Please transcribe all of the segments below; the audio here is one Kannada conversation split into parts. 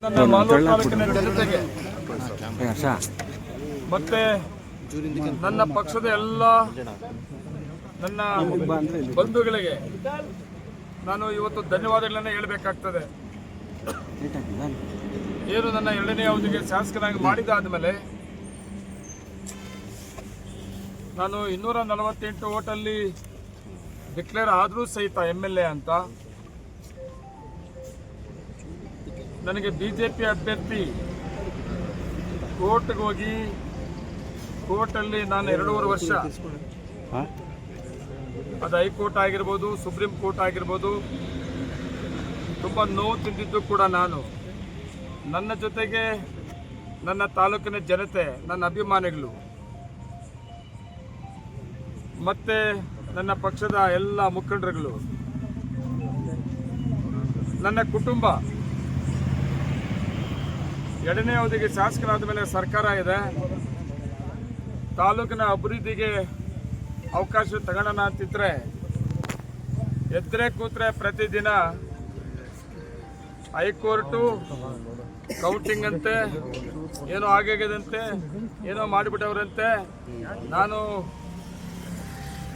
ನನ್ನ ಮಾಲೂರು ತಾಲೂಕಿನ ಜನತೆಗೆ ಮತ್ತೆ ನನ್ನ ಪಕ್ಷದ ಎಲ್ಲ ನನ್ನ ಬಂಧುಗಳಿಗೆ ನಾನು ಇವತ್ತು ಧನ್ಯವಾದಗಳನ್ನು ಹೇಳಬೇಕಾಗ್ತದೆ. ಏನು ನನ್ನ 2ನೇ ಅವಧಿಗೆ ಶಾಸಕನಾಗಿ ಮಾಡಿದಾದ ಮೇಲೆ ನಾನು 248 ಓಟಲ್ಲಿ ಡಿಕ್ಲೇರ್ ಆದರೂ ಸಹಿತ MLA ಅಂತ ನನಗೆ ಬಿಜೆಪಿ ಅಭ್ಯರ್ಥಿ ಕೋರ್ಟ್ಗೆ ಹೋಗಿ ಕೋರ್ಟಲ್ಲಿ ನಾನು 2.5 ವರ್ಷ, ಅದು ಹೈಕೋರ್ಟ್ ಆಗಿರ್ಬೋದು, ಸುಪ್ರೀಂ ಕೋರ್ಟ್ ಆಗಿರ್ಬೋದು, ತುಂಬ ನೋವು ತಿಂದಿದ್ದು ಕೂಡ ನಾನು. ನನ್ನ ಜೊತೆಗೆ ನನ್ನ ತಾಲೂಕಿನ ಜನತೆ, ನನ್ನ ಅಭಿಮಾನಿಗಳು ಮತ್ತೆ ನನ್ನ ಪಕ್ಷದ ಎಲ್ಲ ಮುಖಂಡರುಗಳು, ನನ್ನ ಕುಟುಂಬ 2ನೇ ಅವಧಿಗೆ ಶಾಸಕರಾದ ಮೇಲೆ ಸರ್ಕಾರ ಇದೆ, ತಾಲೂಕಿನ ಅಭಿವೃದ್ಧಿಗೆ ಅವಕಾಶ ತಗೊಳ್ಳೋಣ ಅಂತಿದ್ರೆ ಎದ್ರೆ ಕೂತ್ರೆ ಪ್ರತಿದಿನ ಹೈಕೋರ್ಟು ಕೌಂಟಿಂಗ್ ಅಂತೆ, ಏನೋ ಆಗಾಗದಂತೆ, ಏನೋ ಮಾಡಿಬಿಟ್ಟವ್ರಂತೆ, ನಾನು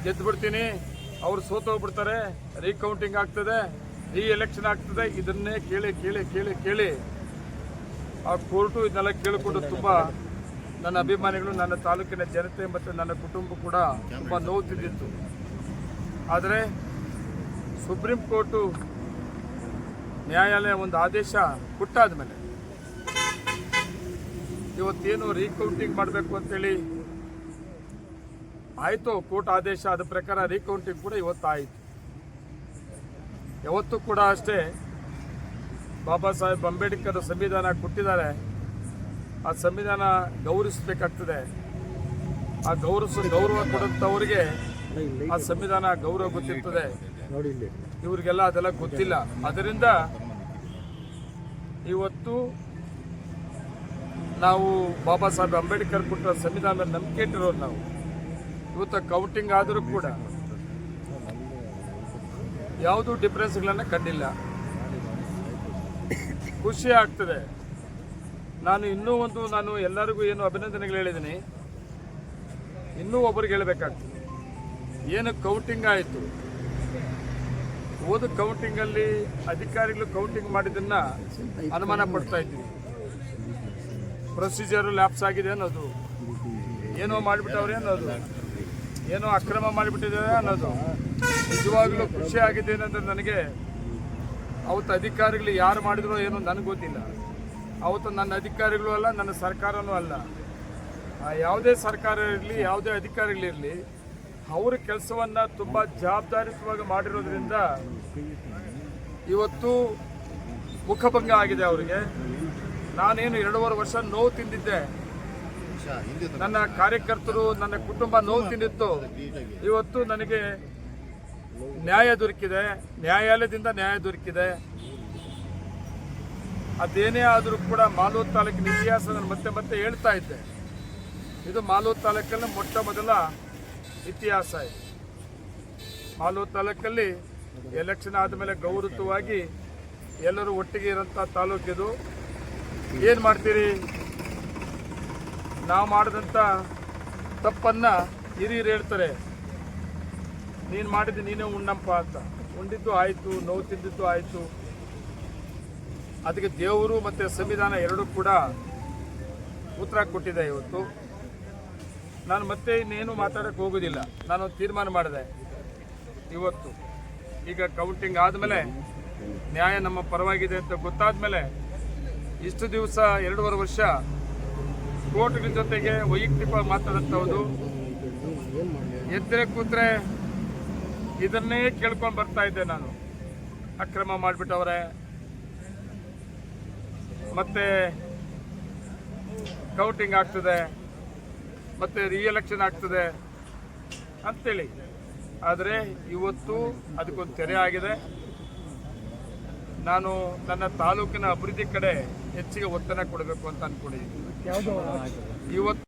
ಗೆದ್ದುಬಿಡ್ತೀನಿ, ಅವ್ರು ಸೋತೋಗ್ಬಿಡ್ತಾರೆ, ರೀಕೌಂಟಿಂಗ್ ಆಗ್ತದೆ, ಎಲೆಕ್ಷನ್ ಆಗ್ತದೆ, ಇದನ್ನೇ ಕೇಳಿ ಕೇಳಿ ಕೇಳಿ ಕೇಳಿ ಆ ಕೋರ್ಟು ಇದನ್ನೆಲ್ಲ ಕೇಳಿಕೊಂಡು ತುಂಬ ನನ್ನ ಅಭಿಮಾನಿಗಳು, ನನ್ನ ತಾಲೂಕಿನ ಜನತೆ ಮತ್ತು ನನ್ನ ಕುಟುಂಬ ಕೂಡ ತುಂಬ ನೋವು ತಿಂದಿತ್ತು. ಆದರೆ ಸುಪ್ರೀಂ ಕೋರ್ಟು ನ್ಯಾಯಾಲಯ ಒಂದು ಆದೇಶ ಕೊಟ್ಟಾದ ಮೇಲೆ ಇವತ್ತೇನು ರೀಕೌಂಟಿಂಗ್ ಮಾಡಬೇಕು ಅಂತೇಳಿ ಆಯಿತು, ಕೋರ್ಟ್ ಆದೇಶ ಆದ ಪ್ರಕಾರ ರೀಕೌಂಟಿಂಗ್ ಕೂಡ ಇವತ್ತು ಆಯಿತು. ಯಾವತ್ತೂ ಕೂಡ ಅಷ್ಟೇ ಬಾಬಾ ಸಾಹೇಬ್ ಅಂಬೇಡ್ಕರ್ ಸಂವಿಧಾನ ಕೊಟ್ಟಿದ್ದಾರೆ, ಆ ಸಂವಿಧಾನ ಗೌರವಿಸಬೇಕಾಗ್ತದೆ. ಆ ಗೌರವ ಕೊಡುತ್ತವರಿಗೆ ಆ ಸಂವಿಧಾನ ಗೌರವ ಗೊತ್ತಿರ್ತದೆ, ಇವರಿಗೆಲ್ಲ ಅದೆಲ್ಲ ಗೊತ್ತಿಲ್ಲ. ಅದರಿಂದ ಇವತ್ತು ನಾವು ಬಾಬಾ ಸಾಹೇಬ್ ಅಂಬೇಡ್ಕರ್ ಕೊಟ್ಟ ಸಂವಿಧಾನದ ನಂಬಿಕೆ ಇಟ್ಟಿರೋರು ನಾವು. ಇವತ್ತು ಕೌಂಟಿಂಗ್ ಆದರೂ ಕೂಡ ಯಾವುದೂ ಡಿಫ್ರೆನ್ಸ್ಗಳನ್ನು ಕಂಡಿಲ್ಲ, ಖುಷಿ ಆಗ್ತದೆ. ನಾನು ಎಲ್ಲರಿಗೂ ಏನು ಅಭಿನಂದನೆಗಳು ಹೇಳಿದ್ದೀನಿ, ಇನ್ನೂ ಒಬ್ಬರಿಗೆ ಹೇಳಬೇಕಾಗ್ತದೆ. ಏನು ಕೌಂಟಿಂಗ್ ಆಯಿತು, ಕೌಂಟಿಂಗಲ್ಲಿ ಅಧಿಕಾರಿಗಳು ಕೌಂಟಿಂಗ್ ಮಾಡಿದ್ದನ್ನ ಅನುಮಾನ ಪಡ್ತಾ ಇದ್ವಿ. ಪ್ರೊಸೀಜರ್ ಲ್ಯಾಪ್ಸ್ ಆಗಿದೆ ಅನ್ನೋದು, ಏನೋ ಮಾಡಿಬಿಟ್ಟವ್ರೆ ಅನ್ನೋದು, ಏನೋ ಅಕ್ರಮ ಮಾಡಿಬಿಟ್ಟಿದ್ದಾರೆ ಅನ್ನೋದು. ನಿಜವಾಗ್ಲೂ ಖುಷಿ ಆಗಿದೆ ಏನಂದ್ರೆ, ನನಗೆ ಅವತ್ತು ಅಧಿಕಾರಿಗಳು ಯಾರು ಮಾಡಿದ್ರೋ ಏನೋ ನನಗೆ ಗೊತ್ತಿಲ್ಲ. ಅವತ್ತು ನನ್ನ ಅಧಿಕಾರಿಗಳು ಅಲ್ಲ, ನನ್ನ ಸರ್ಕಾರನೂ ಅಲ್ಲ. ಯಾವುದೇ ಸರ್ಕಾರ ಇರಲಿ, ಯಾವುದೇ ಅಧಿಕಾರಿಗಳಿರಲಿ, ಅವರ ಕೆಲಸವನ್ನು ತುಂಬ ಜವಾಬ್ದಾರಿಯುತವಾಗಿ ಮಾಡಿರೋದ್ರಿಂದ ಇವತ್ತು ಮುಖಭಂಗ ಆಗಿದೆ ಅವರಿಗೆ. ನಾನೇನು 2.5 ವರ್ಷ ನೋವು ತಿಂದಿದ್ದೆ, ನನ್ನ ಕಾರ್ಯಕರ್ತರು, ನನ್ನ ಕುಟುಂಬ ನೋವು ತಿಂದಿತ್ತು. ಇವತ್ತು ನನಗೆ ನ್ಯಾಯ ದೊರಕಿದೆ, ನ್ಯಾಯಾಲಯದಿಂದ ನ್ಯಾಯ ದೊರಕಿದೆ. ಅದೇನೇ ಆದರೂ ಕೂಡ ಮಾಲೂರು ತಾಲೂಕಿನ ಇತಿಹಾಸ ನಾನು ಮತ್ತೆ ಹೇಳ್ತಾ ಇದ್ದೆ. ಇದು ಮಾಲೂರು ತಾಲೂಕಲ್ಲಿ ಮೊಟ್ಟ ಮೊದಲ ಇತಿಹಾಸ ಇದೆ. ಮಾಲೂರು ತಾಲೂಕಲ್ಲಿ ಎಲೆಕ್ಷನ್ ಆದಮೇಲೆ ಗೌರವವಾಗಿ ಎಲ್ಲರೂ ಒಟ್ಟಿಗೆ ಇರೋಂಥ ತಾಲೂಕಿದು. ಏನು ಮಾಡ್ತೀರಿ, ನಾವು ಮಾಡಿದಂಥ ತಪ್ಪನ್ನು ಹಿರಿಯರು ಹೇಳ್ತಾರೆ, ನೀನು ಮಾಡಿದ್ದು ನೀನೇ ಉಣ್ಣಪ್ಪ ಅಂತ. ಉಂಡಿದ್ದು ಆಯಿತು, ನೋವು ತಿಂದಿದ್ದು ಆಯಿತು. ಅದಕ್ಕೆ ದೇವರು ಮತ್ತು ಸಂವಿಧಾನ ಎರಡೂ ಕೂಡ ಉತ್ತರ ಕೊಟ್ಟಿದೆ. ಇವತ್ತು ನಾನು ಮತ್ತೆ ಇನ್ನೇನು ಮಾತಾಡೋಕ್ಕೆ ಹೋಗೋದಿಲ್ಲ. ನಾನು ತೀರ್ಮಾನ ಮಾಡಿದೆ ಇವತ್ತು. ಈಗ ಕೌಂಟಿಂಗ್ ಆದಮೇಲೆ ನ್ಯಾಯ ನಮ್ಮ ಪರವಾಗಿದೆ ಅಂತ ಗೊತ್ತಾದ ಮೇಲೆ ಇಷ್ಟು ದಿವಸ 2.5 ವರ್ಷ ಕೋರ್ಟ್ಗಳ ಜೊತೆಗೆ ವೈಯಕ್ತಿಕ ಮಾತಾಡುತ್ತವುದು, ಎದ್ರೆ ಕೂತ್ರೆ ಇದನ್ನೇ ಕೇಳ್ಕೊಂಡು ಬರ್ತಾ ಇದ್ದೆ ನಾನು. ಅಕ್ರಮ ಮಾಡಿಬಿಟ್ಟವ್ರೆ, ಮತ್ತೆ ಕೌಂಟಿಂಗ್ ಆಗ್ತದೆ, ಮತ್ತೆ ಎಲೆಕ್ಷನ್ ಆಗ್ತದೆ ಅಂತೇಳಿ. ಆದರೆ ಇವತ್ತು ಅದಕ್ಕೊಂದು ತೆರೆ ಆಗಿದೆ. ನಾನು ನನ್ನ ತಾಲೂಕಿನ ಅಭಿವೃದ್ಧಿ ಕಡೆ ಹೆಚ್ಚಿಗೆ ಒತ್ತಡ ಕೊಡಬೇಕು ಅಂತ ಅಂದ್ಕೊಂಡಿದ್ದೀನಿ. ಇವತ್ತು